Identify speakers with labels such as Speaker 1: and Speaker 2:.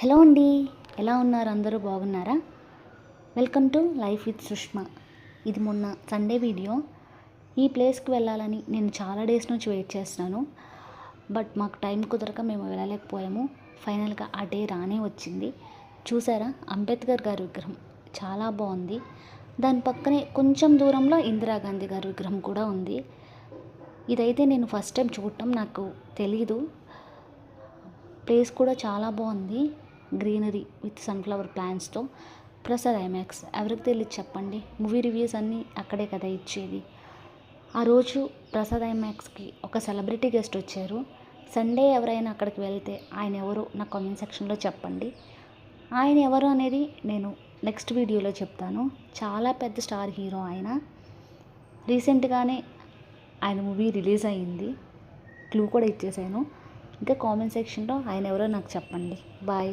Speaker 1: Hello అండి, ఎలా ఉన్నారు? అందరూ బాగున్నారా? Welcome to life with Sushma. ఇది మొన్న సండే వీడియో. ఈ ప్లేస్కి వెళ్ళాలని నేను చాలా డేస్ నుంచి వెయిట్ చేస్తున్నాను. బట్ మాకు టైం కుదరక మేము వెళ్ళలేకపోయాము. ఫైనల్గా ఆ డే రానే వచ్చింది. చూసారా, అంబేద్కర్ గారి విగ్రహం చాలా బాగుంది. దాని పక్కనే కొంచెం దూరంలో ఇందిరాగాంధీ గారి విగ్రహం కూడా ఉంది. ఇదైతే నేను ఫస్ట్ టైం చూడటం, నాకు తెలీదు. ప్లేస్ కూడా చాలా బాగుంది, గ్రీనరీ విత్ సన్ఫ్లవర్ ప్లాంట్స్తో. ప్రసాద్ ఐమాక్స్ ఎవరికి తెలియదు చెప్పండి, మూవీ రివ్యూస్ అన్నీ అక్కడే కదా ఇచ్చేది. ఆ రోజు ప్రసాద్ ఐమాక్స్కి ఒక సెలబ్రిటీ గెస్ట్ వచ్చారు. సండే ఎవరైనా అక్కడికి వెళ్తే ఆయన ఎవరు నా కామెంట్ సెక్షన్లో చెప్పండి. ఆయన ఎవరు అనేది నేను నెక్స్ట్ వీడియోలో చెప్తాను. చాలా పెద్ద స్టార్ హీరో ఆయన. రీసెంట్గానే ఆయన మూవీ రిలీజ్ అయ్యింది, క్లూ కూడా ఇచ్చేసాను. ఇంకా కామెంట్ సెక్షన్లో ఆయన ఎవరో నాకు చెప్పండి. బాయ్.